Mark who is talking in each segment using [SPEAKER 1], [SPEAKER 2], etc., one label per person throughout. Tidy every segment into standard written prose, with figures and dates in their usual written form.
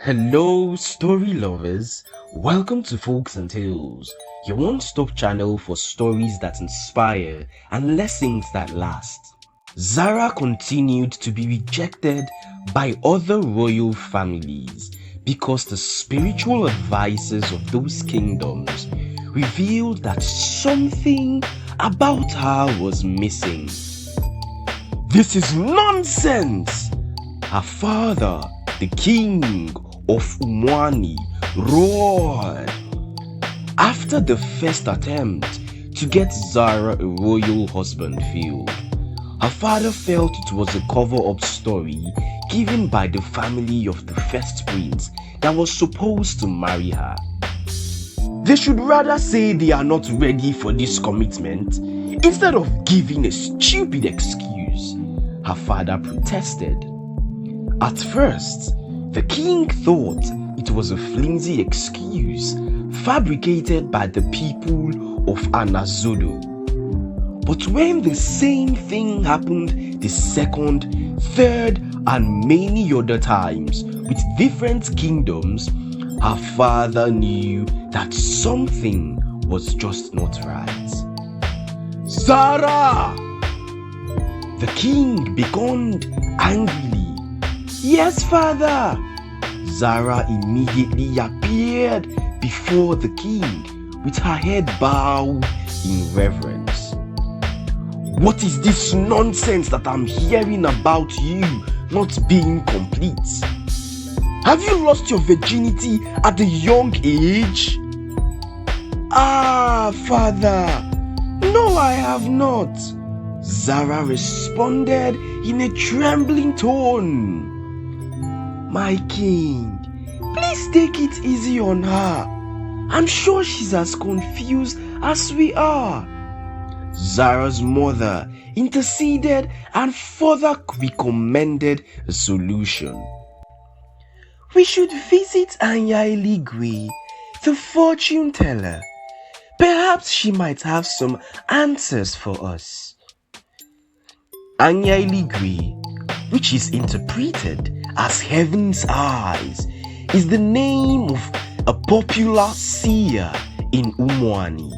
[SPEAKER 1] Hello, story lovers. Welcome to Folks and Tales, your one-stop channel for stories that inspire and lessons that last. Zara continued to be rejected by other royal families because the spiritual advisors of those kingdoms revealed that something about her was missing. This is nonsense! Her father, the king of Umwani, roared. After the first attempt to get Zara a royal husband failed, her father felt it was a cover-up story given by the family of the first prince that was supposed to marry her. They should rather say they are not ready for this commitment instead of giving a stupid excuse, her father protested. At first, the king thought it was a flimsy excuse fabricated by the people of Anazodo. But when the same thing happened the second, third, and many other times with different kingdoms, her father knew that something was just not right. Zara! The king beckoned angrily. Yes, father! Zara immediately appeared before the king with her head bowed in reverence. What is this nonsense that I'm hearing about you not being complete? Have you lost your virginity at a young age? Ah, father, no, I have not. Zara responded in a trembling tone. My king, please take it easy on her. I'm sure she's as confused as we are. Zara's mother interceded and further recommended a solution. We should visit Anya Eligwe, the fortune teller. Perhaps she might have some answers for us. Anya Eligwe, which is interpreted as Heaven's Eyes, is the name of a popular seer in Umwani.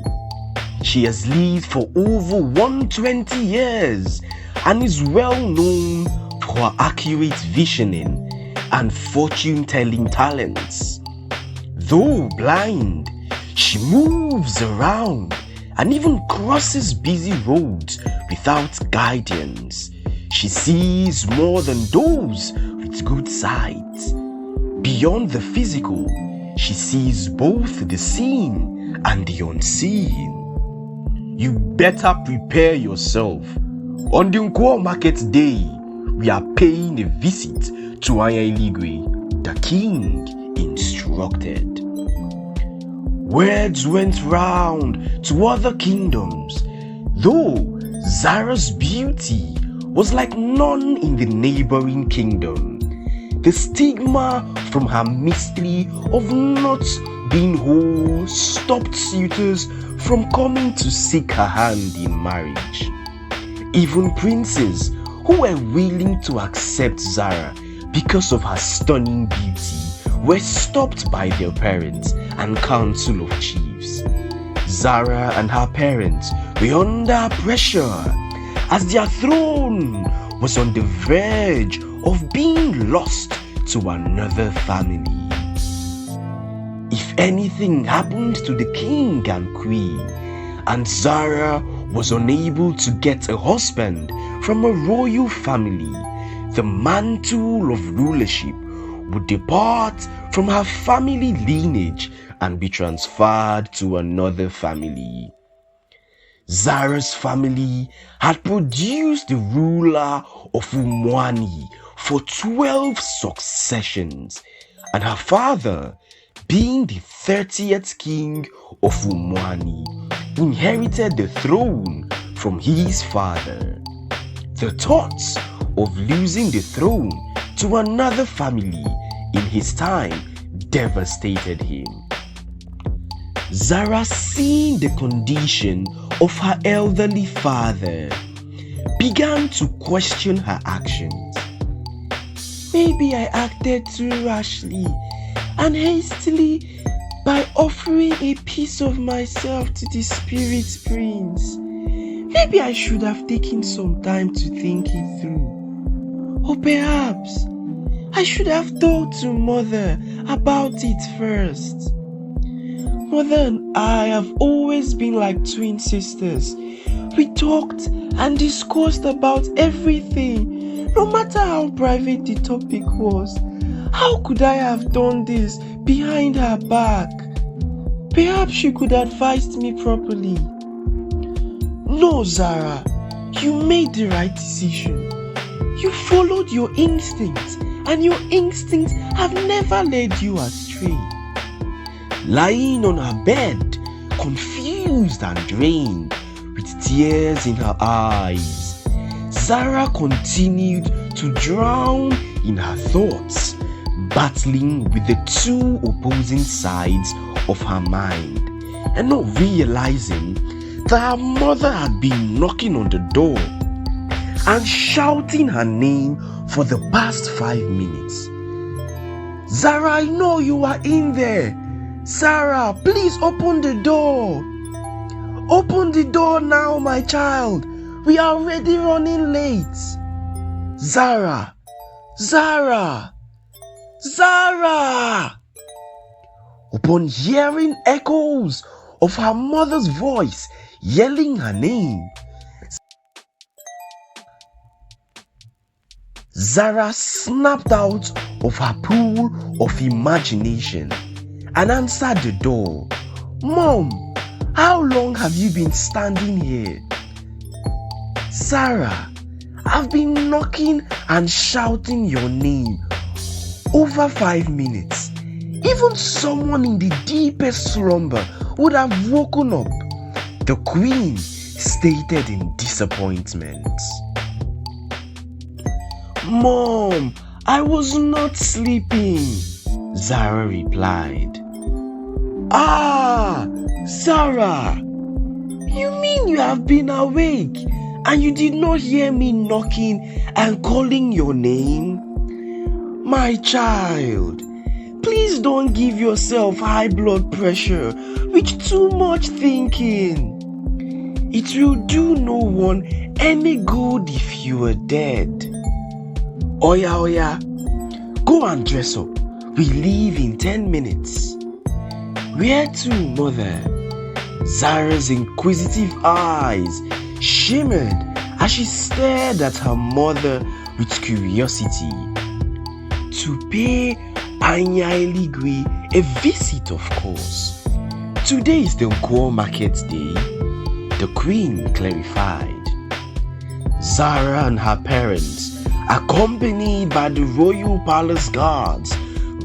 [SPEAKER 1] She has lived for over 120 years and is well known for her accurate visioning and fortune-telling talents. Though blind, she moves around and even crosses busy roads without guidance. She sees more than those with good sight. Beyond the physical, she sees both the seen and the unseen. You better prepare yourself. On the Nkwo market day, we are paying a visit to Anya Eligwe, the king instructed. Words went round to other kingdoms, though Zara's beauty was like none in the neighboring kingdom. The stigma from her mystery of not being whole stopped suitors from coming to seek her hand in marriage. Even princes who were willing to accept Zara because of her stunning beauty were stopped by their parents and council of chiefs. Zara and her parents were under pressure as their throne was on the verge of being lost to another family. If anything happened to the king and queen, and Zara was unable to get a husband from a royal family, the mantle of rulership would depart from her family lineage and be transferred to another family. Zara's family had produced the ruler of Umwani for 12 successions, and her father, being the 30th king of Umwani, inherited the throne from his father. The thoughts of losing the throne to another family in his time devastated him. Zara, seeing the condition of her elderly father, began to question her actions. Maybe I acted too rashly and hastily by offering a piece of myself to the spirit prince. Maybe I should have taken some time to think it through. Or perhaps I should have talked to Mother about it first. Mother and I have always been like twin sisters. We talked and discussed about everything, no matter how private the topic was. How could I have done this behind her back? Perhaps she could advise me properly. No, Zara, you made the right decision. You followed your instincts, and your instincts have never led you astray. Lying on her bed, confused and drained, with tears in her eyes, Zara continued to drown in her thoughts, battling with the two opposing sides of her mind, and not realizing that her mother had been knocking on the door and shouting her name for the past 5 minutes. Zara, I know you are in there. Zara, please open the door. Open the door now, my child. We are already running late. Zara, Zara, Zara. Upon hearing echoes of her mother's voice yelling her name, Zara snapped out of her pool of imagination and answered the door. Mom, how long have you been standing here? Zara, I've been knocking and shouting your name over 5 minutes. Even someone in the deepest slumber would have woken up, the queen stated in disappointment. Mom, I was not sleeping, Zara replied. Ah, Zara, you mean you have been awake and you did not hear me knocking and calling your name? My child, please don't give yourself high blood pressure with too much thinking. It will do no one any good if you are dead. Oya, go and dress up. We leave in 10 minutes. Where to, mother? Zara's inquisitive eyes shimmered as she stared at her mother with curiosity. To pay Anya Eligwe a visit, of course. Today is the Nkwo market day, the queen clarified. Zara and her parents, accompanied by the royal palace guards,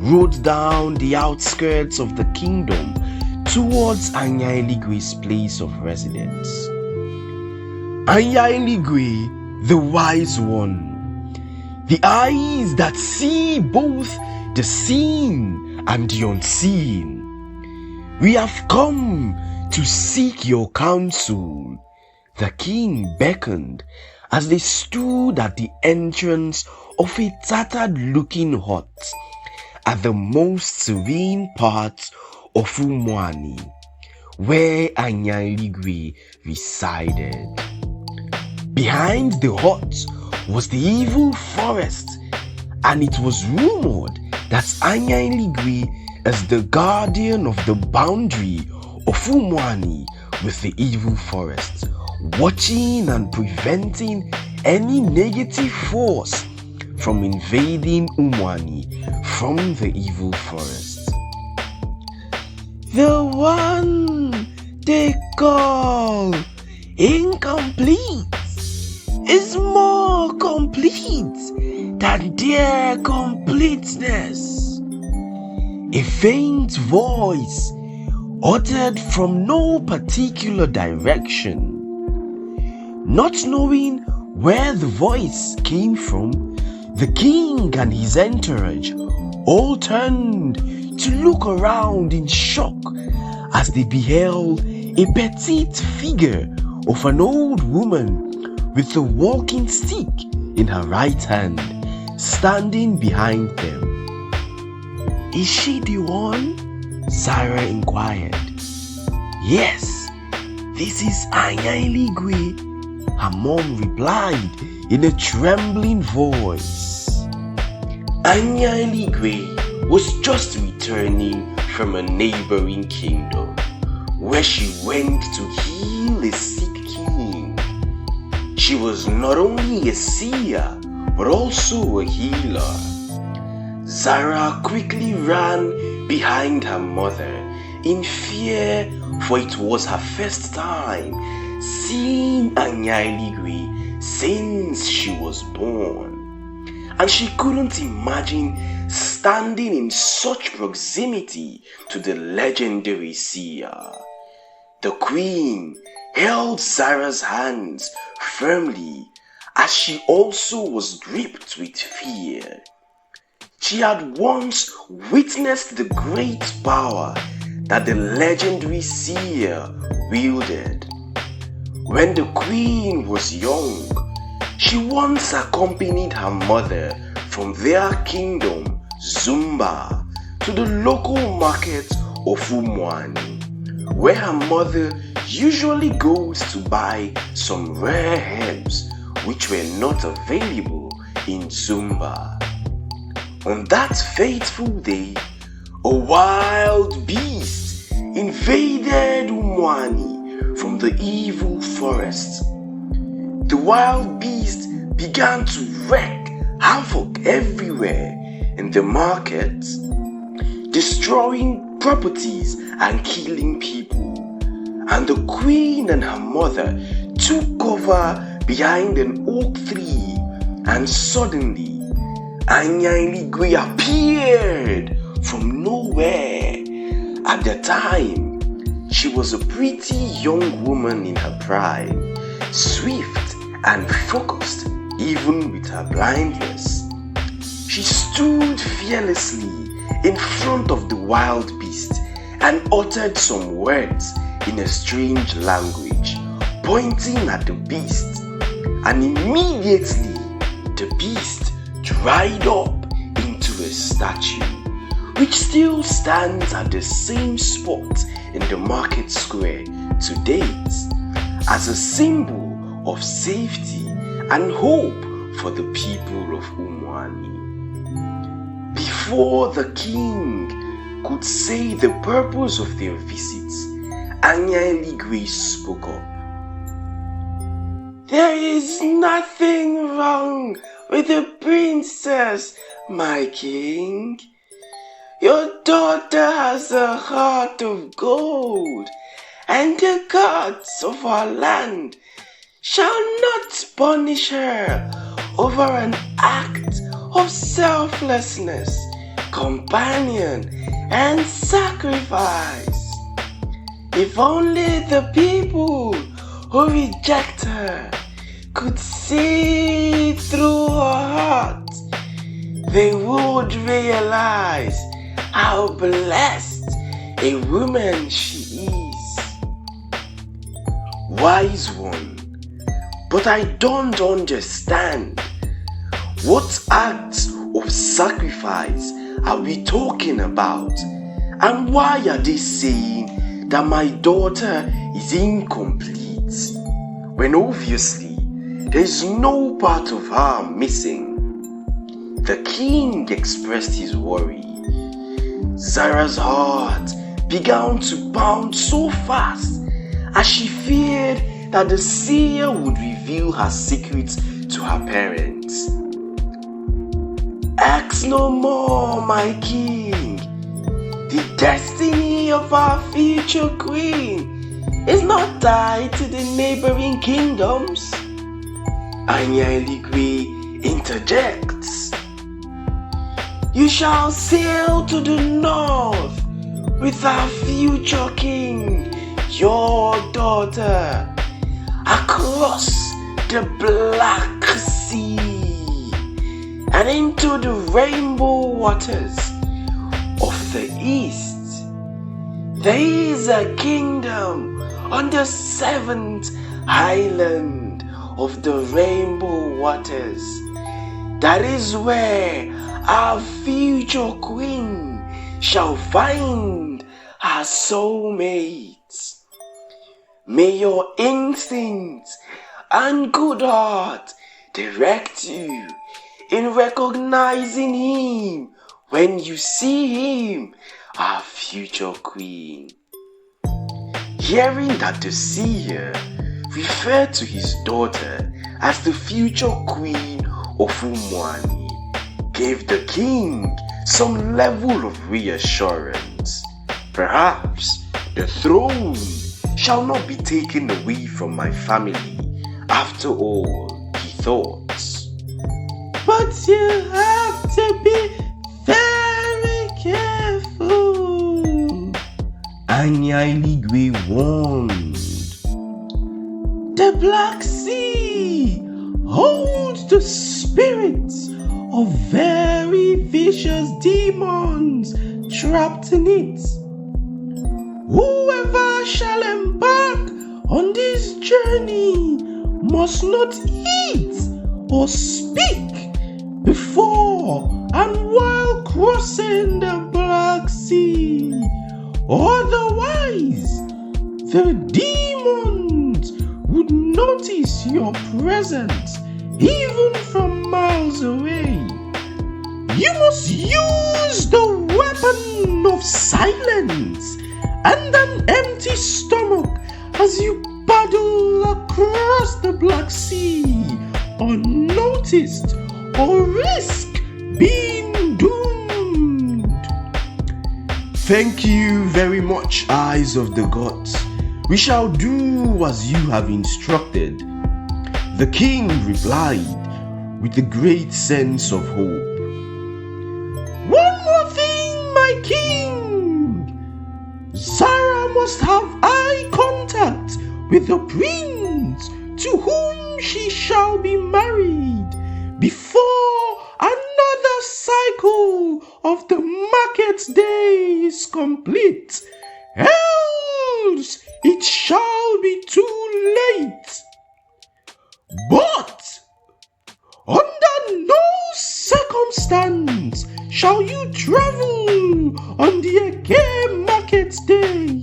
[SPEAKER 1] rode down the outskirts of the kingdom towards Anya Eligwe's place of residence. Anya Eligwe, the wise one, the eyes that see both the seen and the unseen. We have come to seek your counsel, the king beckoned as they stood at the entrance of a tattered-looking hut at the most serene part of Umwani, where Anya Eligwe resided. Behind the hut was the evil forest, and it was rumored that Anya Eligwe is the guardian of the boundary of Umwani with the evil forest, watching and preventing any negative force from invading Umwani from the evil forest. The one they call incomplete is more complete than their completeness. A faint voice uttered from no particular direction. Not knowing where the voice came from, the king and his entourage all turned to look around in shock as they beheld a petite figure of an old woman with a walking stick in her right hand, standing behind them. "Is she the one?" Zara inquired. "Yes, this is Anyaeligwe," her mom replied in a trembling voice. Anyaeligwe was just returning from a neighboring kingdom where she went to heal a sick king. She was not only a seer but also a healer. Zara quickly ran behind her mother in fear, for it was her first time seeing Anyaeligwe since she was born, and she couldn't imagine standing in such proximity to the legendary seer. The queen held Zara's hands firmly as she also was gripped with fear. She had once witnessed the great power that the legendary seer wielded. When the queen was young, she once accompanied her mother from their kingdom, Zumba, to the local market of Umwani, where her mother usually goes to buy some rare herbs which were not available in Zumba. On that fateful day, a wild beast invaded Umwani from the evil forest. The wild beast began to wreak havoc everywhere in the market, destroying properties and killing people. And the queen and her mother took cover behind an oak tree, and suddenly Anyaeligwe appeared from nowhere. At the time, she was a pretty young woman in her prime, swift and focused even with her blindness. She stood fearlessly in front of the wild beast and uttered some words in a strange language, pointing at the beast, and immediately the beast dried up into a statue, which still stands at the same spot in the market square to date, as a symbol of safety and hope for the people of Umwani. Before the king could say the purpose of their visit, Anyaeligwe spoke up. "There is nothing wrong with the princess, my king. Your daughter has a heart of gold, and the gods of our land shall not punish her over an act of selflessness, compassion, and sacrifice. If only the people who reject her could see through her heart, they would realize how blessed a woman she is." Wise one, but I don't understand. What acts of sacrifice are we talking about? And why are they saying that my daughter is incomplete, when obviously there is no part of her missing? The king expressed his worry. Zara's heart began to pound so fast as she feared that the seer would reveal her secrets to her parents. "Ask no more, my king. The destiny of our future queen is not tied to the neighboring kingdoms." Anyaeligwe interjects. "You shall sail to the north with our future king, your daughter, across the Black Sea and into the rainbow waters of the east. There is a kingdom on the 7th island of the rainbow waters. That is where our future queen shall find her soulmate. May your instincts and good heart direct you in recognizing him when you see him, our future queen. Hearing that the seer referred to his daughter as the future queen of Umwani gave the king some level of reassurance. Perhaps the throne shall not be taken away from my family after all, he thought. But you have to be very careful, Anya Iligwe warned. The Black Sea holds the spirits of very vicious demons trapped in it. Whoever shall embark on this journey must not eat or speak before and while crossing the Black Sea. Otherwise, the demons would notice your presence even from miles away. You must use the weapon of silence and an empty stomach as you paddle across the Black Sea unnoticed or risk being doomed. Thank you very much, eyes of the gods. We shall do as you have instructed. The king replied with a great sense of hope. One more thing, my king. Zara must have eye contact with the prince to whom she shall be married before another cycle of the market day is complete. Else it shall be too late. But under no circumstance shall you travel on the Eke market day.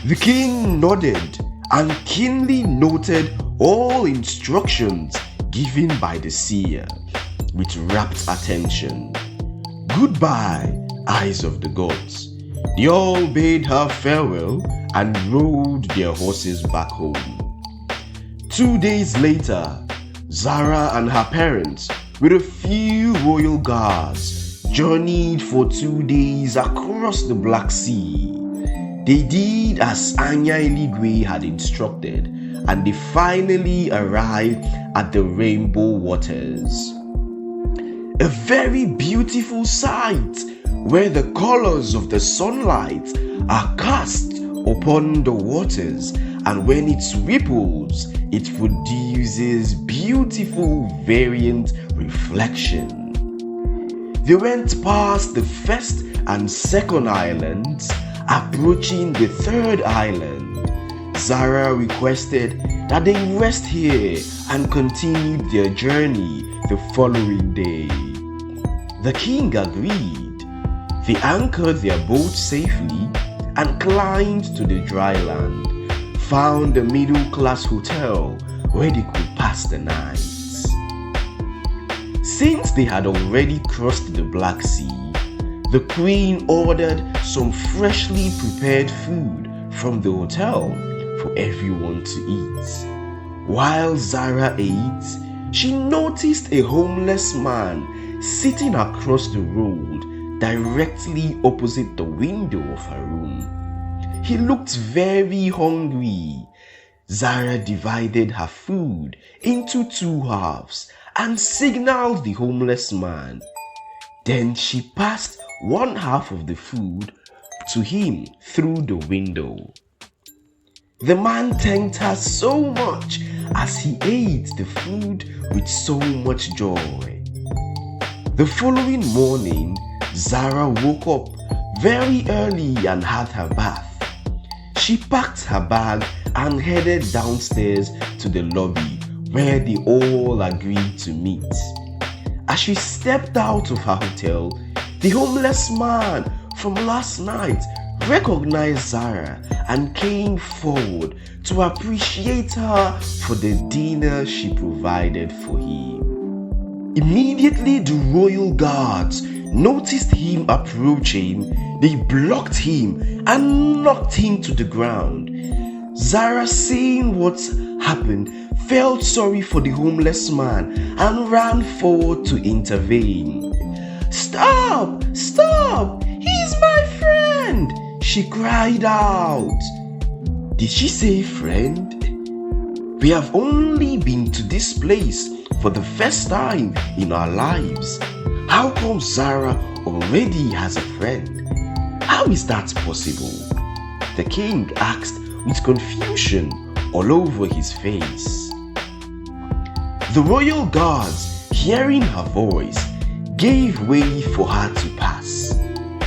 [SPEAKER 1] The king nodded and keenly noted all instructions given by the seer with rapt attention. Goodbye, eyes of the gods. They all bade her farewell and rode their horses back home. 2 days later, Zara and her parents, with a few royal guards, journeyed for 2 days across the Black Sea. They did as Anya Iligwe had instructed, and they finally arrived at the Rainbow Waters. A very beautiful sight where the colors of the sunlight are cast upon the waters, and when it ripples, it produces beautiful variant reflection. They went past the first and second islands, approaching the third island. Zara requested that they rest here and continued their journey the following day. The king agreed. They anchored their boat safely and climbed to the dry land, found a middle-class hotel where they could pass the night. Since they had already crossed the Black Sea, the queen ordered some freshly prepared food from the hotel for everyone to eat. While Zara ate, she noticed a homeless man sitting across the road directly opposite the window of her room. He looked very hungry. Zara divided her food into 2 halves and signaled the homeless man. Then she passed 1 half of the food to him through the window. The man thanked her so much as he ate the food with so much joy. The following morning, Zara woke up very early and had her bath. She packed her bag and headed downstairs to the lobby where they all agreed to meet. As she stepped out of her hotel, the homeless man from last night recognized Zara and came forward to appreciate her for the dinner she provided for him. Immediately, the royal guards noticed him approaching. They blocked him and knocked him to the ground. Zara, seeing what happened, felt sorry for the homeless man and ran forward to intervene. "Stop! Stop! He's my friend!" she cried out. Did she say friend? We have only been to this place for the first time in our lives. How come Zara already has a friend? How is that possible? The king asked with confusion all over his face. The royal guards, hearing her voice, gave way for her to pass.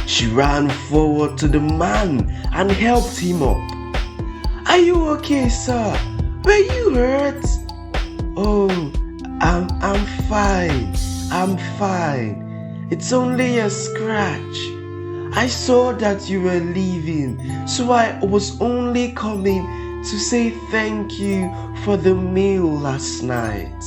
[SPEAKER 1] She ran forward to the man and helped him up. "Are you okay, sir? Were you hurt?" "Oh, I'm fine. I'm fine. It's only a scratch. I saw that you were leaving, so I was only coming to say thank you for the meal last night.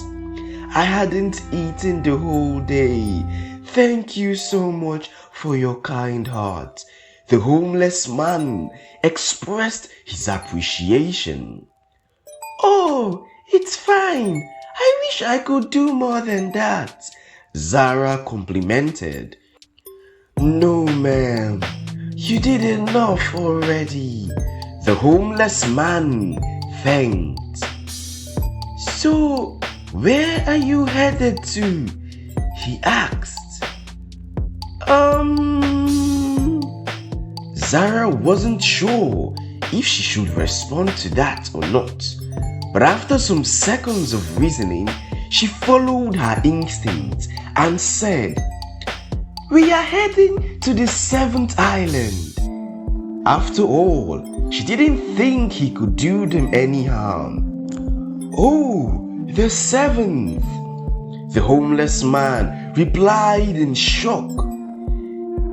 [SPEAKER 1] I hadn't eaten the whole day. Thank you so much for your kind heart." The homeless man expressed his appreciation. "Oh, it's fine. I wish I could do more than that," Zara complimented. "No, ma'am. You did enough already," the homeless man thanked. "So, where are you headed to?" he asked. Zara wasn't sure if she should respond to that or not, but after some seconds of reasoning, she followed her instinct and said, "We are heading to the 7th island." After all, she didn't think he could do them any harm. "Oh, the 7th," the homeless man replied in shock.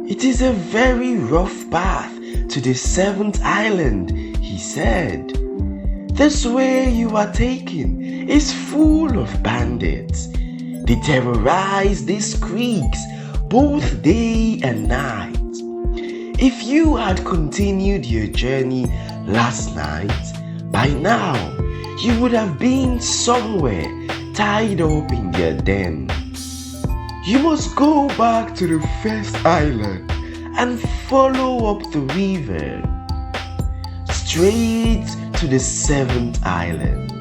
[SPEAKER 1] "It is a very rough path to the 7th island," he said. "This way you are taking is full of bandits. They terrorize these creeks both day and night. If you had continued your journey last night, by now you would have been somewhere tied up in your den. You must go back to the first island and follow up the river straight to the 7th island.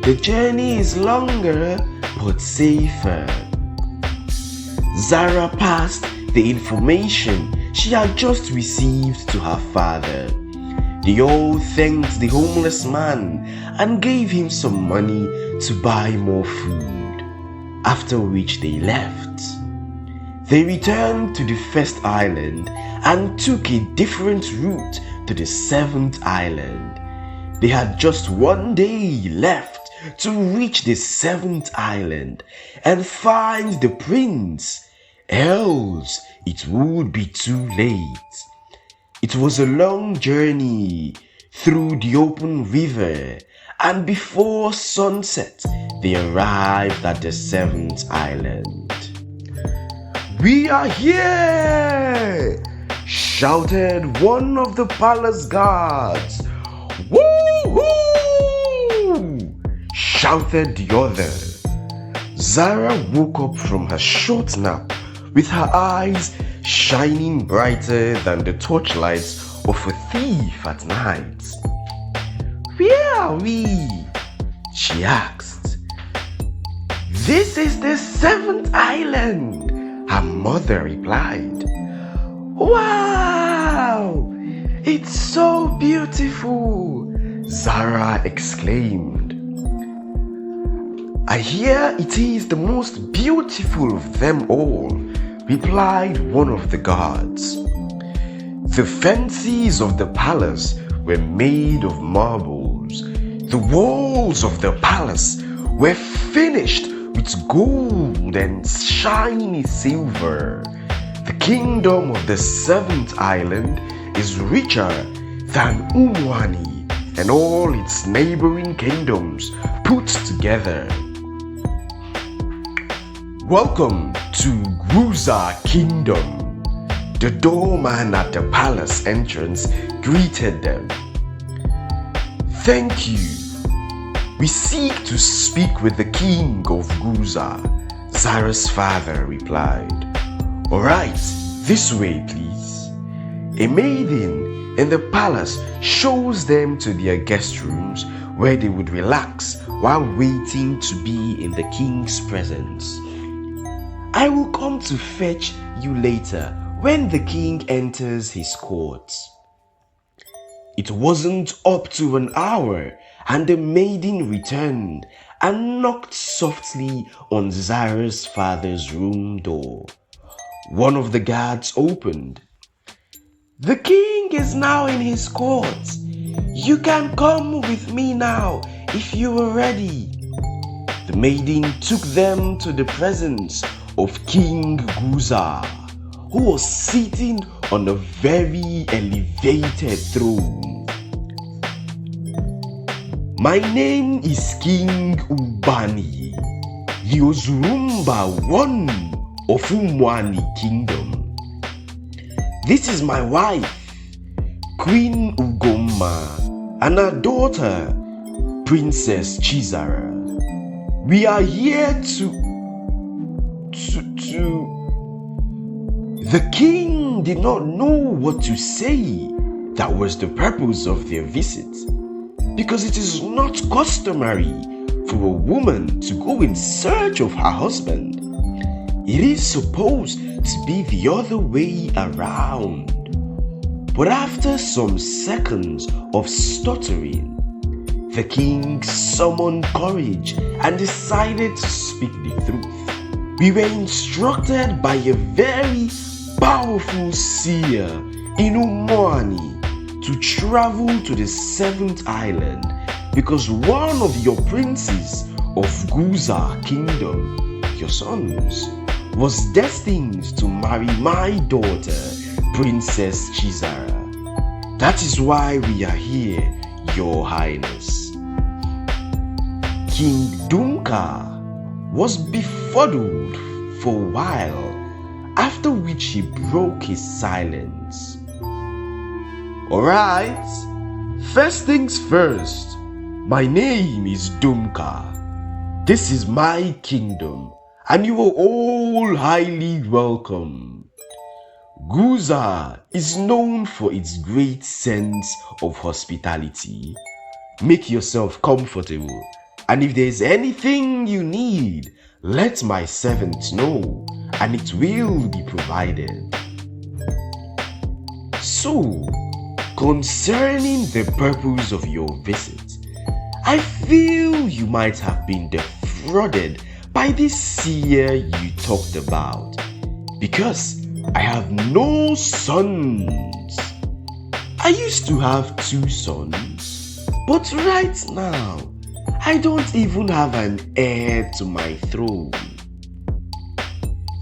[SPEAKER 1] The journey is longer but safer." Zara passed the information she had just received to her father. They all thanked the homeless man and gave him some money to buy more food, after which they left. They returned to the first island and took a different route to the 7th island. They had just one day left to reach the 7th island and find the prince, else it would be too late. It was a long journey through the open river, and before sunset, they arrived at the 7th island. "We are here!" shouted one of the palace guards. "Woo-hoo!" shouted the other. Zara woke up from her short nap with her eyes shining brighter than the torchlights of a thief at night. "Where are we?" she asked. "This is the 7th island," her mother replied. "Wow! It's so beautiful!" Zara exclaimed. "I hear it is the most beautiful of them all," replied one of the guards. The fences of the palace were made of marbles. The walls of the palace were finished with gold and shiny silver. The kingdom of the seventh island is richer than Umwani and all its neighboring kingdoms put together. Welcome to Guza Kingdom. The doorman at the palace entrance greeted them. Thank you. We seek to speak with the king of Guza, Zara's father replied. Alright, this way please. A maiden in the palace shows them to their guest rooms where they would relax while waiting to be in the king's presence. I will come to fetch you later when the king enters his court. It wasn't up to an hour and the maiden returned and knocked softly on Zara's father's room door. One of the guards opened. The king is now in his court. You can come with me now if you are ready. The maiden took them to the presence of King Guza, who was sitting on a very elevated throne. My name is King Ubani, the Ozurumba one of Umwani Kingdom. This is my wife, Queen Ugoma, and her daughter, Princess Zara. We are here The king did not know what to say. That was the purpose of their visit, because it is not customary for a woman to go in search of her husband. It is supposed to be the other way around. But after some seconds of stuttering, the king summoned courage and decided to speak the truth. We were instructed by a very powerful seer in Umwani to travel to the seventh island because one of your princes of Guza Kingdom, your sons, was destined to marry my daughter, Princess Zara. That is why we are here, Your Highness. King Dumka was befuddled for a while, after which he broke his silence. Alright, first things first, my name is Dumka. This is my kingdom, and you are all highly welcome. Guza is known for its great sense of hospitality. Make yourself comfortable, and if there is anything you need, let my servants know, and it will be provided. So, concerning the purpose of your visit, I feel you might have been defrauded by this seer you talked about, because I have no sons. I used to have 2 sons, but right now, I don't even have an heir to my throne.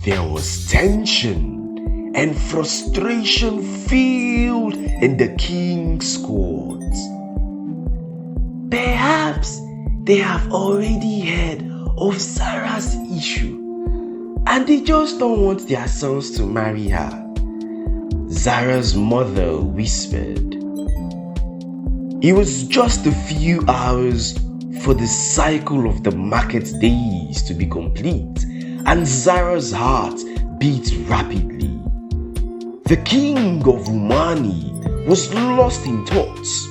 [SPEAKER 1] There was tension and frustration filled in the king's court. Perhaps they have already heard of Zara's issue and they just don't want their sons to marry her, Zara's mother whispered. It was just a few hours for the cycle of the market days to be complete, and Zara's heart beat rapidly. The king of Umani was lost in thoughts.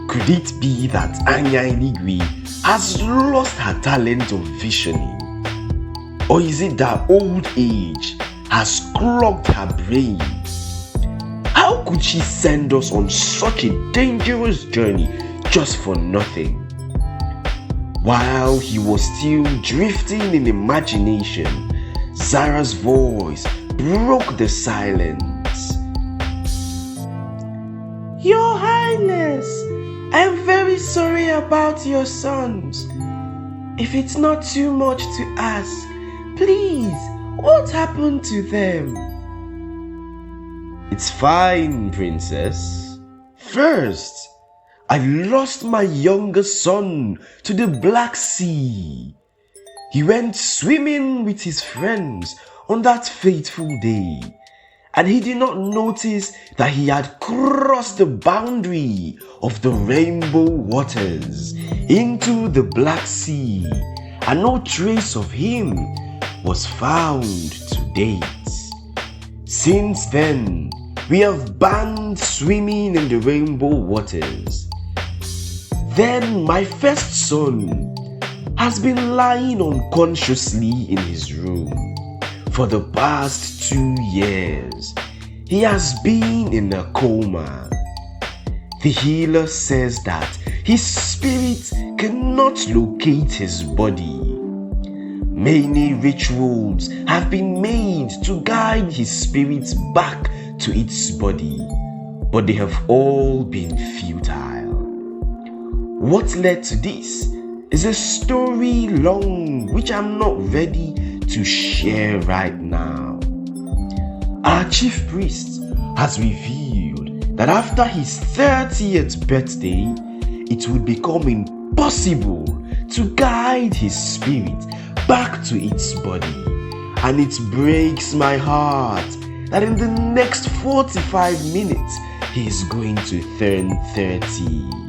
[SPEAKER 1] Could it be that Anya Iligwe has lost her talent of visioning? Or is it that old age has clogged her brain? How could she send us on such a dangerous journey just for nothing? While he was still drifting in imagination, Zara's voice broke the silence. Your Highness, I'm very sorry about your sons. If it's not too much to ask, please, what happened to them? It's fine, princess. First, I lost my younger son to the Black Sea. He went swimming with his friends on that fateful day, and he did not notice that he had crossed the boundary of the rainbow waters into the Black Sea, and no trace of him was found to date. Since then, we have banned swimming in the rainbow waters. Then my first son has been lying unconsciously in his room for the past 2 years. He has been in a coma. The healer says that his spirit cannot locate his body. Many rituals have been made to guide his spirit back to its body, but they have all been futile. What led to this is a story long which I'm not ready to share right now. Our chief priest has revealed that after his 30th birthday, it would become impossible to guide his spirit back to its body. And it breaks my heart that in the next 45 minutes, he is going to turn 30.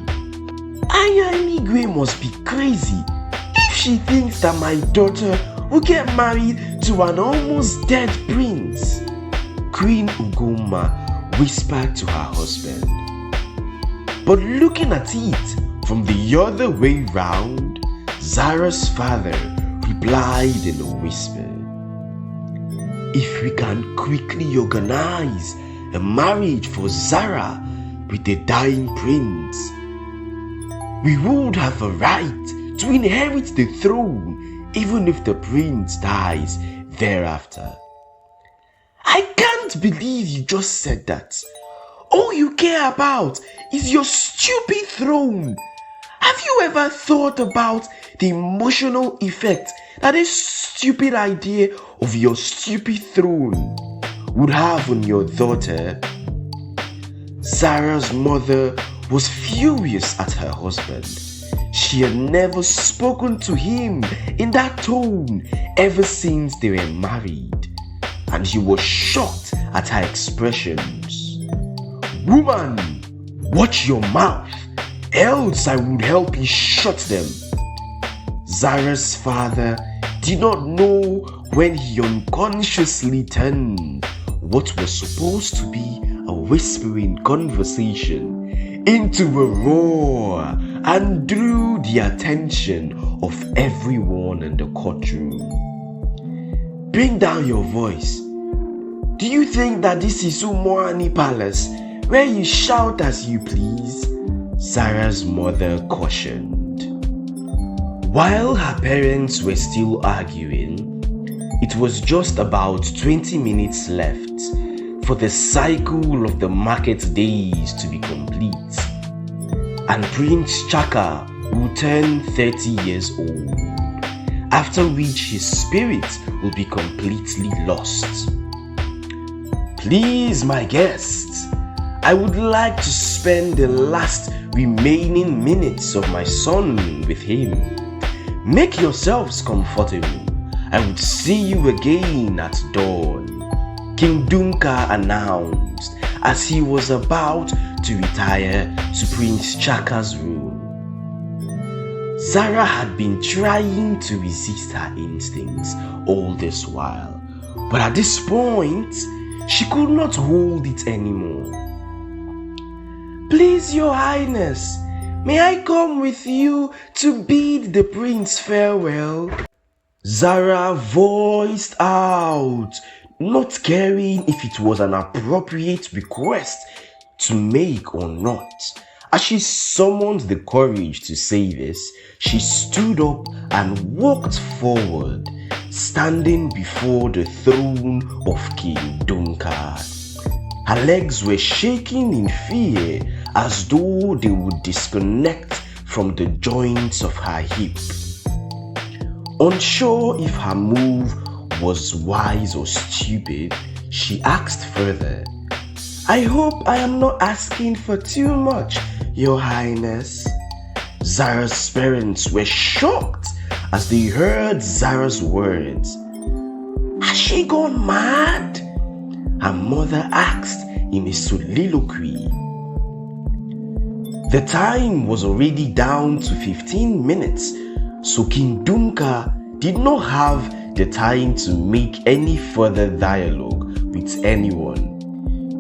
[SPEAKER 1] Aya Igwe must be crazy if she thinks that my daughter will get married to an almost dead prince, Queen Ugoma whispered to her husband. But looking at it from the other way round, Zara's father replied in a whisper, if we can quickly organize a marriage for Zara with the dying prince, we would have a right to inherit the throne even if the prince dies thereafter. I can't believe you just said that. All you care about is your stupid throne. Have you ever thought about the emotional effect that this stupid idea of your stupid throne would have on your daughter? Zara's mother was furious at her husband. She had never spoken to him in that tone ever since they were married, and she was shocked at her expressions. Woman, watch your mouth, else I would help you shut them. Zara's father did not know when he unconsciously turned what was supposed to be a whispering conversation into a roar and drew the attention of everyone in the courtroom. Bring down your voice. Do you think that this is Umuani Palace where you shout as you please? Zara's mother cautioned. While her parents were still arguing, it was just about 20 minutes left for the cycle of the market days to be complete, and Prince Chaka will turn 30 years old, after which his spirit will be completely lost. Please, my guests, I would like to spend the last remaining minutes of my son with him. Make yourselves comfortable. I would see you again at dawn, King Dunka announced as he was about to retire to Prince Chaka's room. Zara had been trying to resist her instincts all this while, but at this point, she could not hold it anymore. Please, Your Highness, may I come with you to bid the prince farewell? Zara voiced out, not caring if it was an appropriate request to make or not. As she summoned the courage to say this, she stood up and walked forward, standing before the throne of King Dunka. Her legs were shaking in fear as though they would disconnect from the joints of her hip. Unsure if her move was wise or stupid, she asked further, "I hope I am not asking for too much, Your Highness." Zara's parents were shocked as they heard Zara's words. "Has she gone mad?" her mother asked in a soliloquy. The time was already down to 15 minutes, so King Dunka did not have the time to make any further dialogue with anyone.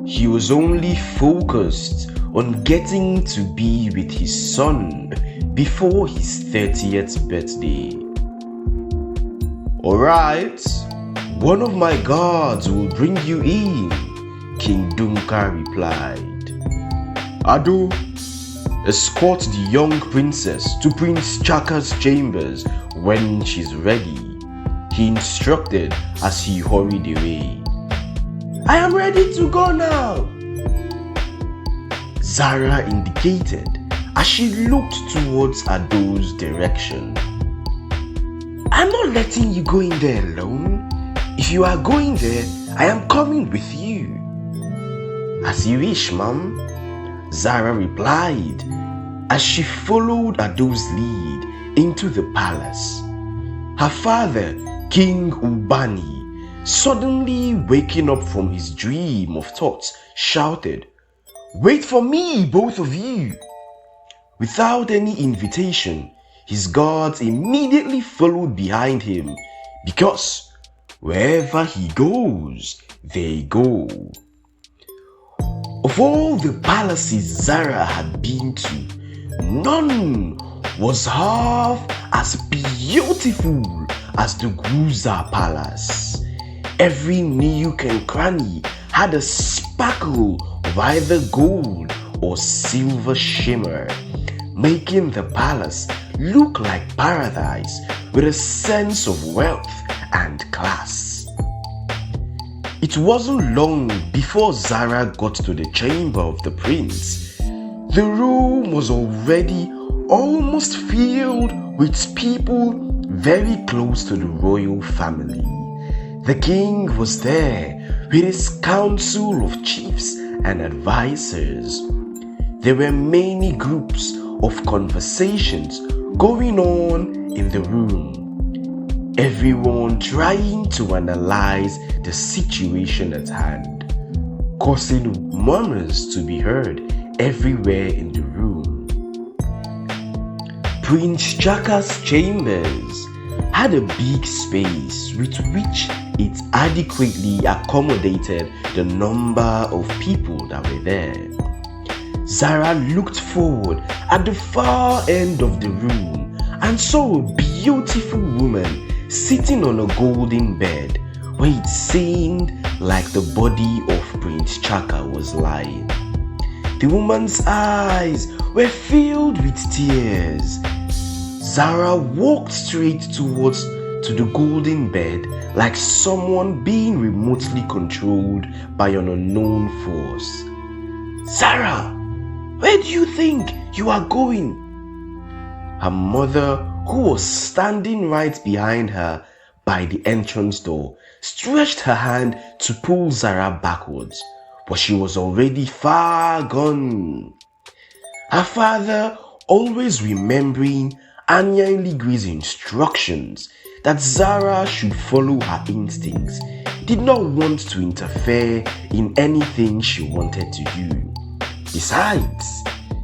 [SPEAKER 1] He was only focused on getting to be with his son before his 30th birthday. "Alright, one of my guards will bring you in," King Dunka replied. "Ado, escort the young princess to Prince Chaka's chambers when she's ready," he instructed as he hurried away. "I am ready to go now," Zara indicated as she looked towards Ado's direction. "I'm not letting you go in there alone. If you are going there, I am coming with you." "As you wish, Mom," Zara replied as she followed Ado's lead into the palace. Her father, King Ubani, suddenly waking up from his dream of thoughts, shouted, "Wait for me, both of you!" Without any invitation, his guards immediately followed behind him because wherever he goes, they go. Of all the palaces Zara had been to, none was half as beautiful as the Guza Palace. Every nook and cranny had a sparkle of either gold or silver shimmer, making the palace look like paradise with a sense of wealth and class. It wasn't long before Zara got to the chamber of the prince. The room was already almost filled with people very close to the royal family. The king was there with his council of chiefs and advisors. There were many groups of conversations going on in the room, everyone trying to analyze the situation at hand, causing murmurs to be heard everywhere in the room. Prince Chaka's chambers had a big space with which it adequately accommodated the number of people that were there. Zara looked forward at the far end of the room and saw a beautiful woman sitting on a golden bed where it seemed like the body of Prince Chaka was lying. The woman's eyes were filled with tears. Zara walked straight towards the golden bed like someone being remotely controlled by an unknown force. "Zara, where do you think you are going?" Her mother, who was standing right behind her by the entrance door, stretched her hand to pull Zara backwards, but she was already far gone. Her father, always remembering Anya Iligwe's instructions that Zara should follow her instincts, did not want to interfere in anything she wanted to do. Besides,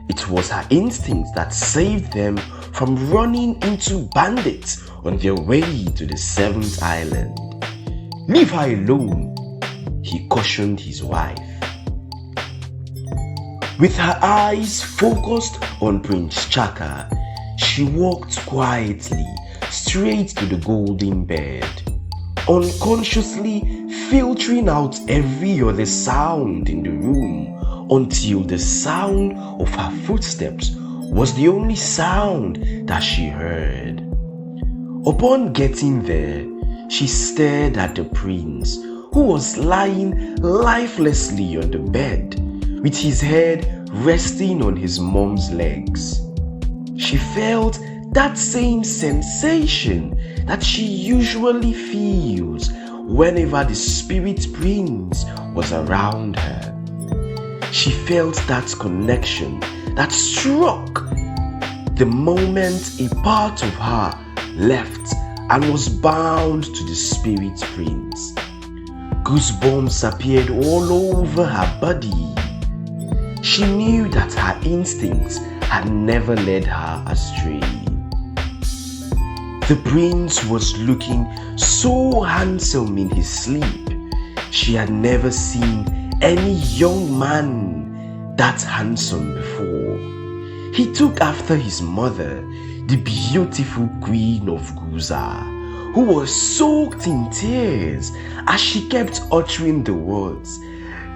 [SPEAKER 1] it was her instincts that saved them from running into bandits on their way to the 7th island. "Leave her alone," he cautioned his wife. With her eyes focused on Prince Chaka, she walked quietly straight to the golden bed, unconsciously filtering out every other sound in the room until the sound of her footsteps was the only sound that she heard. Upon getting there, she stared at the prince, who was lying lifelessly on the bed, with his head resting on his mom's legs. She felt that same sensation that she usually feels whenever the spirit prince was around her. She felt that connection that struck the moment a part of her left and was bound to the spirit prince. Goosebumps appeared all over her body. She knew that her instincts had never led her astray. The prince was looking so handsome in his sleep. She had never seen any young man that handsome before. He took after his mother, the beautiful queen of Zara, who was soaked in tears as she kept uttering the words,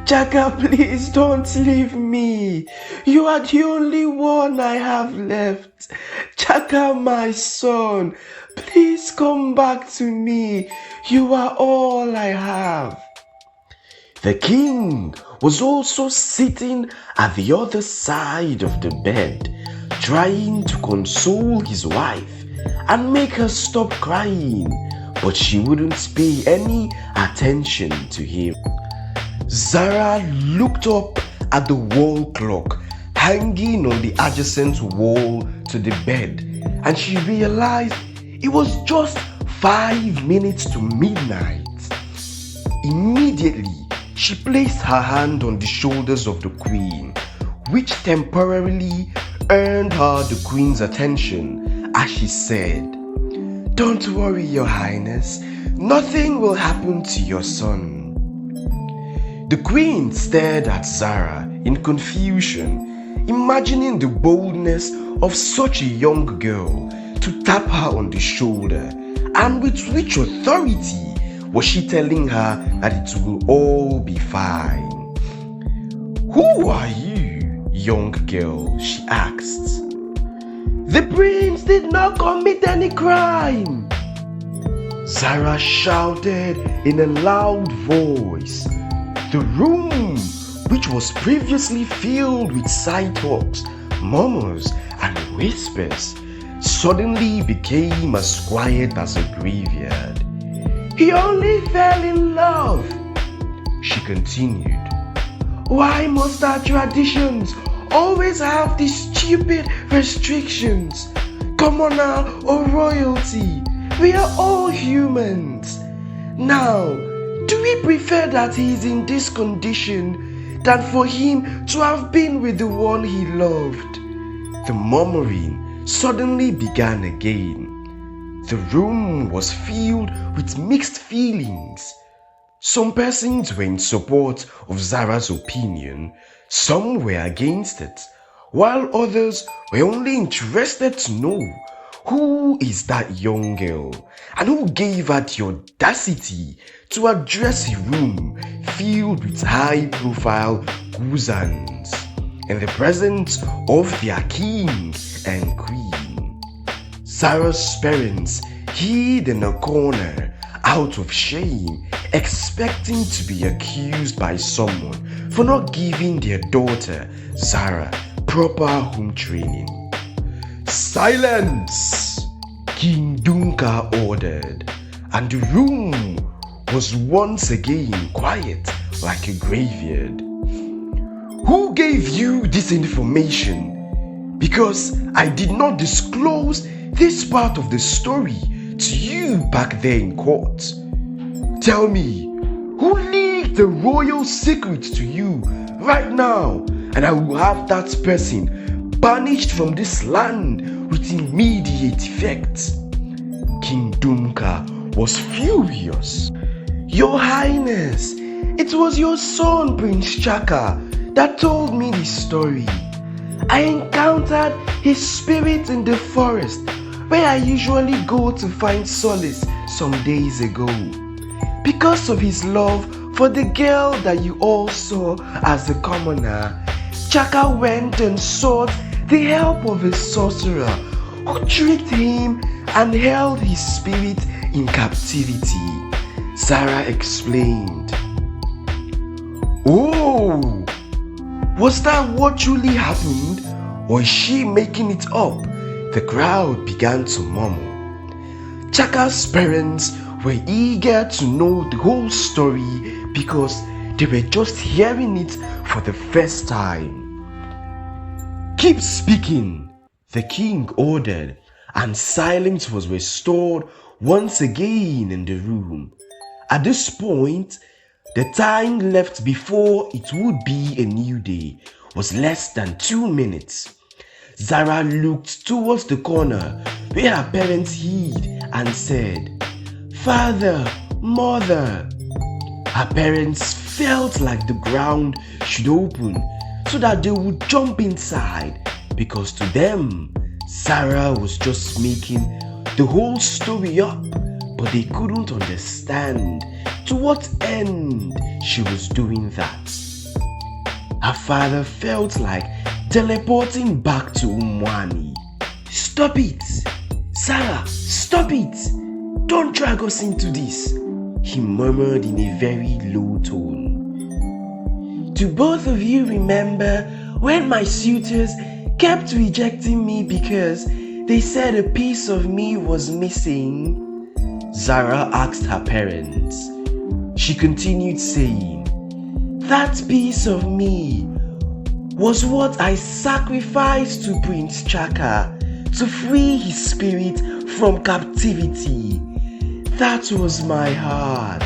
[SPEAKER 1] "Chaka, please don't leave me. You are the only one I have left. Chaka, my son, please come back to me. You are all I have." The king was also sitting at the other side of the bed, trying to console his wife and make her stop crying, but she wouldn't pay any attention to him. Zara looked up at the wall clock hanging on the adjacent wall to the bed, and she realized it was just 5 minutes to midnight. Immediately, she placed her hand on the shoulders of the queen, which temporarily earned her the queen's attention as she said, "Don't worry, your highness. Nothing will happen to your son." The queen stared at Zara in confusion, imagining the boldness of such a young girl to tap her on the shoulder, and with which authority was she telling her that it will all be fine? "Who are you, young girl?" she asked. "The prince did not commit any crime," Zara shouted in a loud voice. The room, which was previously filled with side talks, murmurs, and whispers, suddenly became as quiet as a graveyard. "He only fell in love," she continued. "Why must our traditions always have these stupid restrictions? Commoner or royalty, we are all humans. Now, do we prefer that he is in this condition than for him to have been with the one he loved?" The murmuring suddenly began again. The room was filled with mixed feelings. Some persons were in support of Zara's opinion, some were against it, while others were only interested to know who is that young girl and who gave her the audacity to address a room filled with high-profile cousins in the presence of their king and queen. Zara's parents hid in a corner out of shame, expecting to be accused by someone for not giving their daughter Zara proper home training. "Silence!" King Dunka ordered, and the room was once again quiet like a graveyard. "Who gave you this information? Because I did not disclose this part of the story to you back there in court. Tell me, who leaked the royal secret to you right now, and I will have that person banished from this land with immediate effect." King Dunka was furious. "Your Highness, it was your son, Prince Chaka, that told me this story. I encountered his spirit in the forest where I usually go to find solace some days ago. Because of his love for the girl that you all saw as a commoner, Chaka went and sought the help of a sorcerer who tricked him and held his spirit in captivity," Zara explained. "Oh, was that what truly happened, or is she making it up?" The crowd began to murmur. Chaka's parents were eager to know the whole story because they were just hearing it for the first time. "Keep speaking," the king ordered, and silence was restored once again in the room. At this point, the time left before it would be a new day was less than 2 minutes. Zara looked towards the corner where her parents hid and said, "Father, Mother." Her parents felt like the ground should open so that they would jump inside, because to them, Zara was just making the whole story up, but they couldn't understand to what end she was doing that. Her father felt like teleporting back to Umwani. "Stop it! Zara, stop it! Don't drag us into this," he murmured in a very low tone. "Do both of you remember when my suitors kept rejecting me because they said a piece of me was missing?" Zara asked her parents. She continued saying, "That piece of me was what I sacrificed to Prince Chaka to free his spirit from captivity. That was my heart,"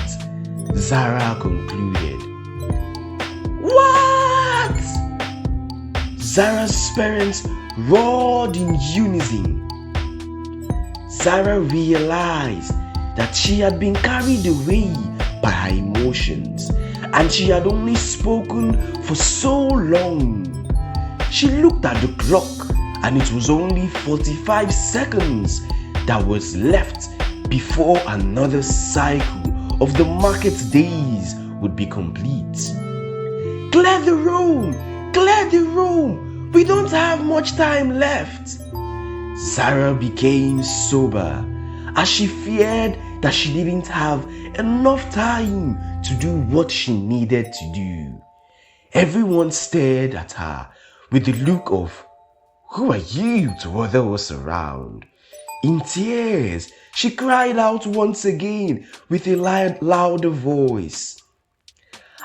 [SPEAKER 1] Zara concluded. "What?" Zara's parents roared in unison. Zara realized that she had been carried away by her emotions, and she had only spoken for so long. She looked at the clock, and it was only 45 seconds that was left before another cycle of the market days would be complete. "Clear the room! Clear the room! We don't have much time left." Zara became sober as she feared that she didn't have enough time to do what she needed to do. Everyone stared at her with the look of, "Who are you?" to others around. In tears, she cried out once again with a louder voice.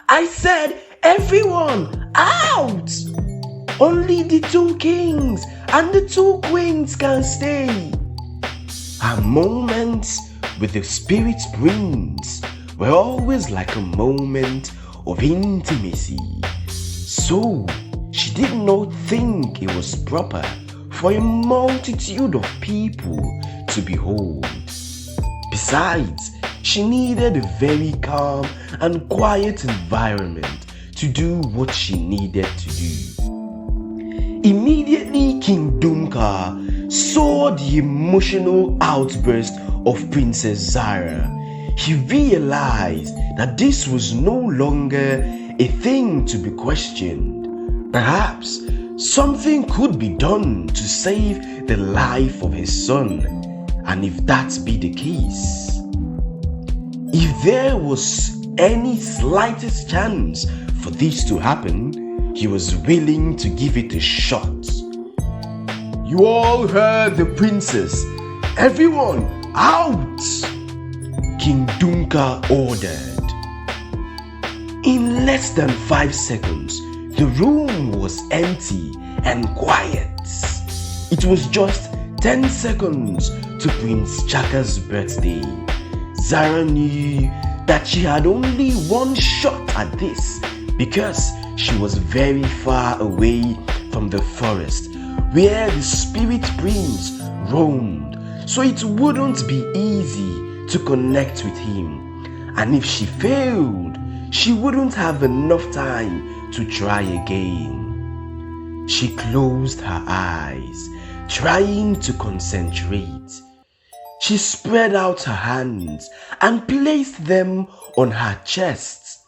[SPEAKER 1] "I said, everyone, out! Only the 2 kings and the 2 queens can stay." Her moments with the spirit prince were always like a moment of intimacy. So she did not think it was proper for a multitude of people to behold. Besides, she needed a very calm and quiet environment to do what she needed to do. Immediately, King Dunka saw the emotional outburst of Princess Zara. He realized that this was no longer a thing to be questioned. Perhaps something could be done to save the life of his son, and if that be the case, if there was any slightest chance for this to happen, he was willing to give it a shot. "You all heard the princess. Everyone, out!" King Dunka ordered. In less than 5 seconds, the room was empty and quiet. It was just 10 seconds to Prince Chaka's birthday. Zara knew that she had only one shot at this because she was very far away from the forest where the spirit prince roamed, so it wouldn't be easy to connect with him. And if she failed, she wouldn't have enough time to try again. She closed her eyes, trying to concentrate. She spread out her hands and placed them on her chest.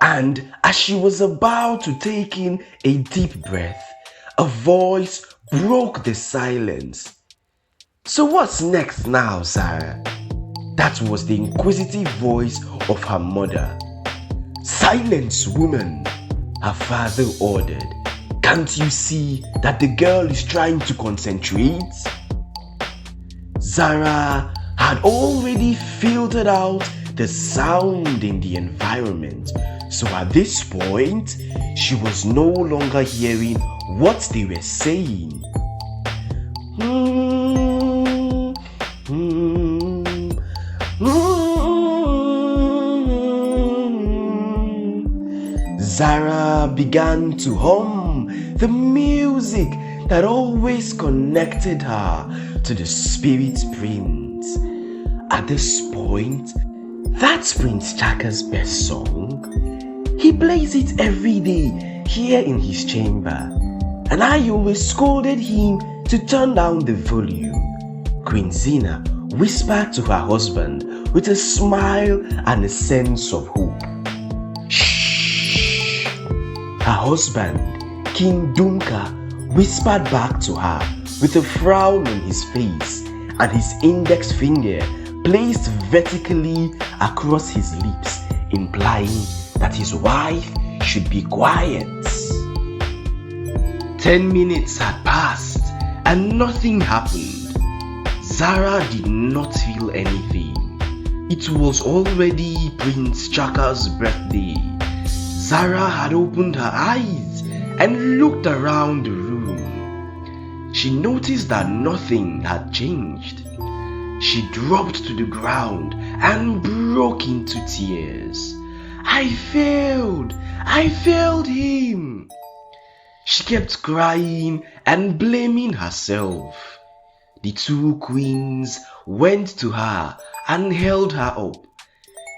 [SPEAKER 1] And as she was about to take in a deep breath, a voice broke the silence. "So what's next now, Zara?" That was the inquisitive voice of her mother. "Silence, woman," her father ordered. Can't you see that the girl is trying to concentrate? Zara had already filtered out the sound in the environment, so at this point, she was no longer hearing what they were saying. Zara began to hum the music that always connected her to the spirit prince. At this point, that's Prince Chaka's best song. He plays it every day here in his chamber, and I always scolded him to turn down the volume. Queen Zina whispered to her husband with a smile and a sense of hope. Shh! Her husband, King Dunka, whispered back to her with a frown on his face and his index finger placed vertically across his lips, implying that his wife should be quiet. 10 minutes had passed and nothing happened. Zara did not feel anything. It was already Prince Chaka's birthday. Zara had opened her eyes and looked around the room. She noticed that nothing had changed. She dropped to the ground and broke into tears. I failed him. She kept crying and blaming herself. The two queens went to her and held her up.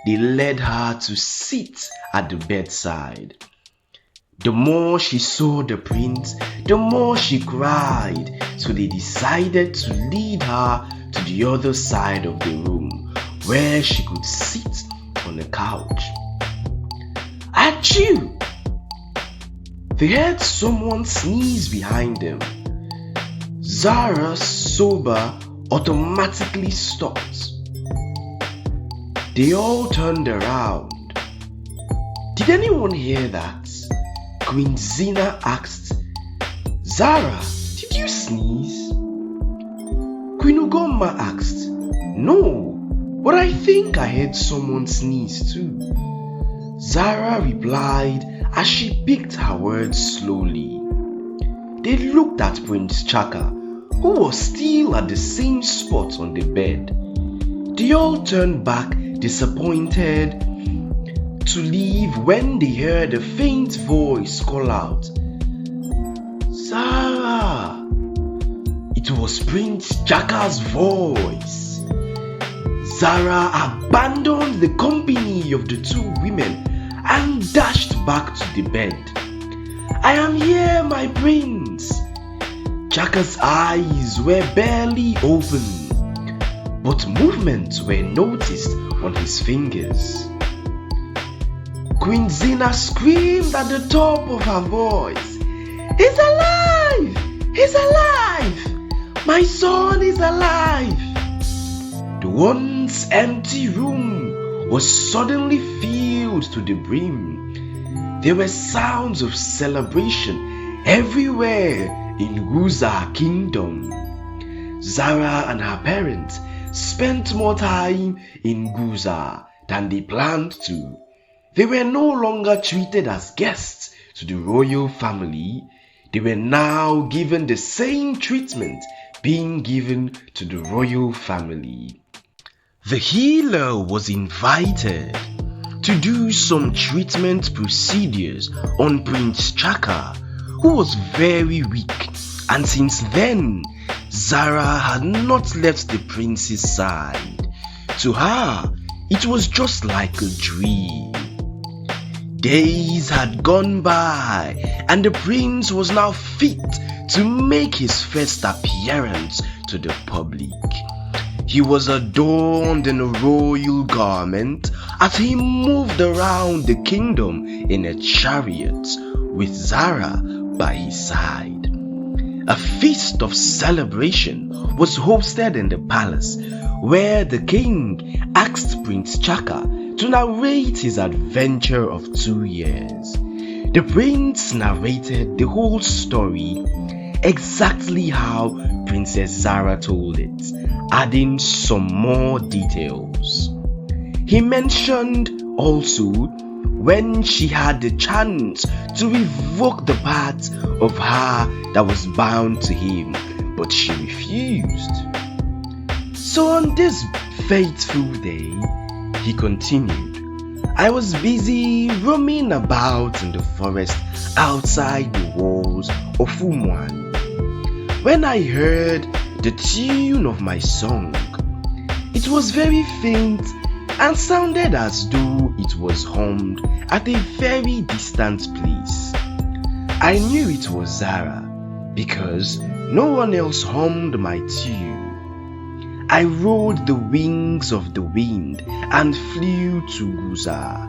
[SPEAKER 1] They led her to sit at the bedside. The more she saw the prince, the more she cried, so they decided to lead her to the other side of the room where she could sit on a couch. Achoo! They heard someone sneeze behind them. Zara's sober automatically stopped. They all turned around. Did anyone hear that? Queen Zina asked. Zara, did you sneeze? Queen Ugomma asked. No, but I think I heard someone sneeze too. Zara replied as she picked her words slowly. They looked at Prince Chaka, who was still at the same spot on the bed. They all turned back, disappointed to leave, when they heard a faint voice call out, Zara! It was Prince Chaka's voice. Zara abandoned the company of the two women and dashed back to the bed. I am here, my prince. Chaka's eyes were barely open, but movements were noticed on his fingers. Queen Zina screamed at the top of her voice, He's alive! He's alive! My son is alive! The once empty room was suddenly filled to the brim. There were sounds of celebration everywhere in Guza Kingdom. Zara and her parents spent more time in Guza than they planned to. They were no longer treated as guests to the royal family. They were now given the same treatment being given to the royal family. The healer was invited to do some treatment procedures on Prince Chaka, who was very weak, and since then, Zara had not left the prince's side. To her, it was just like a dream. Days had gone by, and the prince was now fit to make his first appearance to the public. He was adorned in a royal garment as he moved around the kingdom in a chariot with Zara by his side. A feast of celebration was hosted in the palace, where the king asked Prince Chaka to narrate his adventure of 2 years. The prince narrated the whole story exactly how Princess Zara told it, adding some more details. He mentioned also when she had the chance to revoke the part of her that was bound to him, but she refused. So on this fateful day, he continued, I was busy roaming about in the forest outside the walls of Umwani when I heard the tune of my song. It was very faint and sounded as though it was hummed at a very distant place. I knew it was Zara because no one else hummed my tune. I rode the wings of the wind and flew to Guza.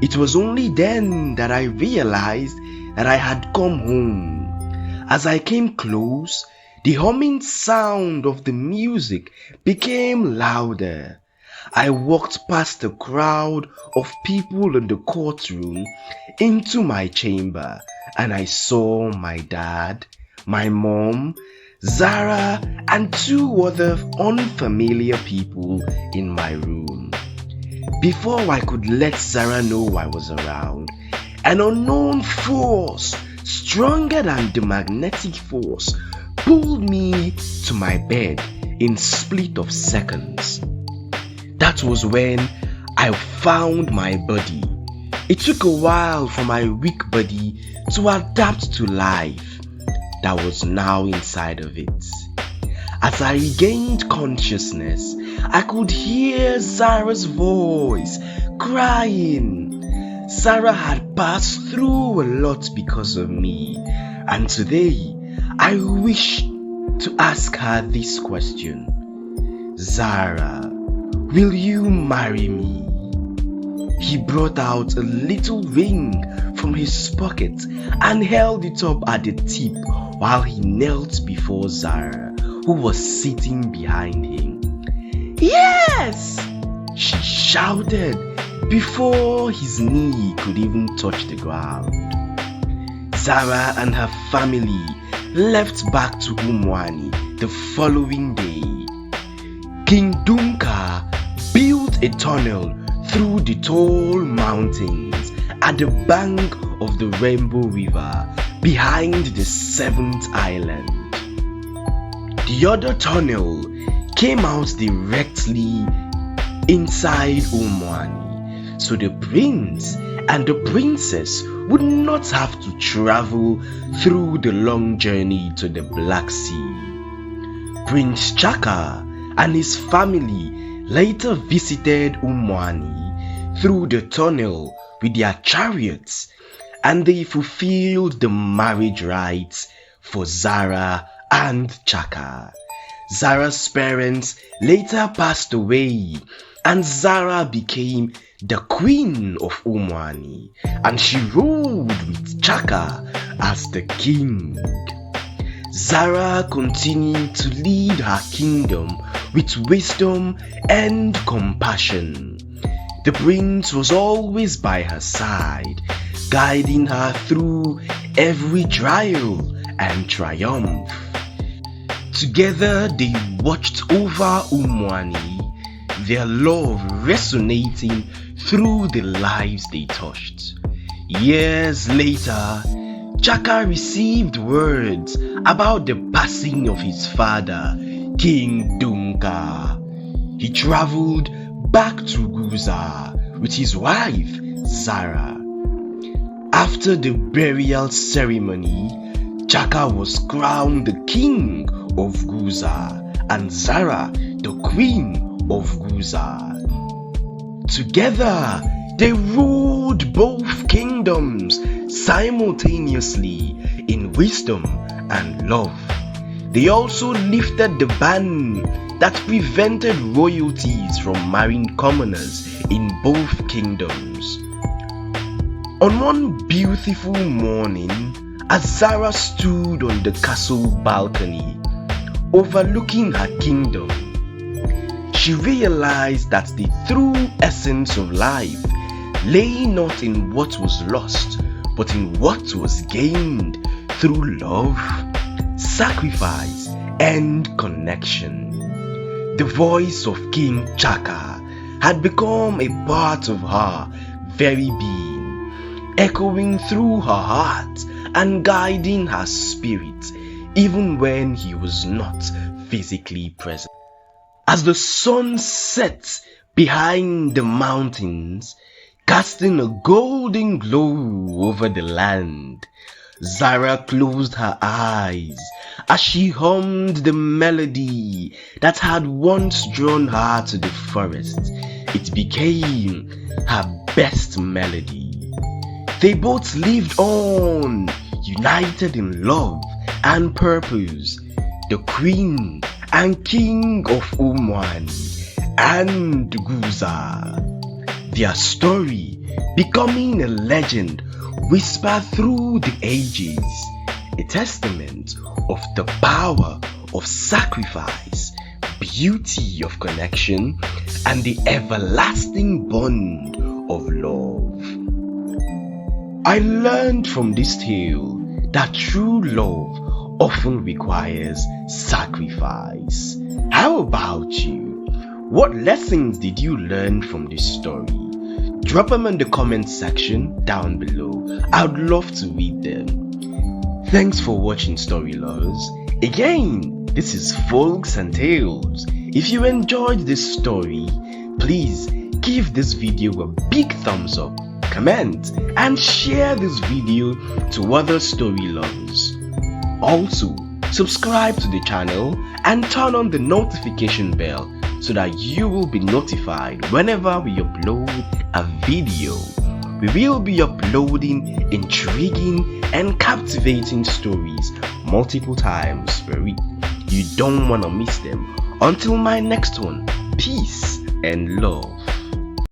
[SPEAKER 1] It was only then that I realized that I had come home. As I came close, the humming sound of the music became louder. I walked past a crowd of people in the courtroom into my chamber, and I saw my dad, my mom, Zara, and two other unfamiliar people in my room. Before I could let Zara know I was around, an unknown force, stronger than the magnetic force, pulled me to my bed in split of seconds. That was when I found my body. It took a while for my weak body to adapt to life that was now inside of it. As I regained consciousness, I could hear Zara's voice crying. Zara had passed through a lot because of me, and today I wish to ask her this question. Zara, will you marry me? He brought out a little ring from his pocket and held it up at the tip while he knelt before Zara, who was sitting behind him. Yes! She shouted before his knee could even touch the ground. Zara and her family left back to Umwani the following day. King Dunka built a tunnel through the tall mountains at the bank of the Rainbow River behind the seventh island. The other tunnel came out directly inside Umwani, so the prince and the princess would not have to travel through the long journey to the Black Sea. Prince Chaka and his family later visited Umwani through the tunnel with their chariots, and they fulfilled the marriage rites for Zara and Chaka. Zara's parents later passed away, and Zara became the queen of Umwani, and she ruled with Chaka as the king. Zara continued to lead her kingdom with wisdom and compassion. The prince was always by her side, guiding her through every trial and triumph. Together they watched over Umwani, their love resonating through the lives they touched. Years later, Chaka received words about the passing of his father, King Dunka. He traveled back to Guza with his wife, Zara. After the burial ceremony, Chaka was crowned the king of Guza and Zara the queen of Guza. Together, they ruled both kingdoms simultaneously in wisdom and love. They also lifted the ban that prevented royalties from marrying commoners in both kingdoms. On one beautiful morning, as Zara stood on the castle balcony overlooking her kingdom, she realized that the true essence of life lay not in what was lost, but in what was gained through love, sacrifice, and connection. The voice of King Chaka had become a part of her very being, echoing through her heart and guiding her spirit even when he was not physically present. As the sun set behind the mountains, casting a golden glow over the land, Zara closed her eyes as she hummed the melody that had once drawn her to the forest. It became her best melody. They both lived on, united in love and purpose, the queen and king of Umwan and Guza. Their story becoming a legend whispered through the ages, a testament of the power of sacrifice, beauty of connection, and the everlasting bond of love. I learned from this tale that true love often requires sacrifice. How about you? What lessons did you learn from this story? Drop them in the comment section down below. I'd love to read them. Thanks for watching, story lovers. Again, this is Folks and Tales. If you enjoyed this story, please give this video a big thumbs up, comment, and share this video to other story lovers. Also, subscribe to the channel and turn on the notification bell so that you will be notified whenever we upload a video. We will be uploading intriguing and captivating stories multiple times per week. You don't want to miss them. Until my next one, peace and love.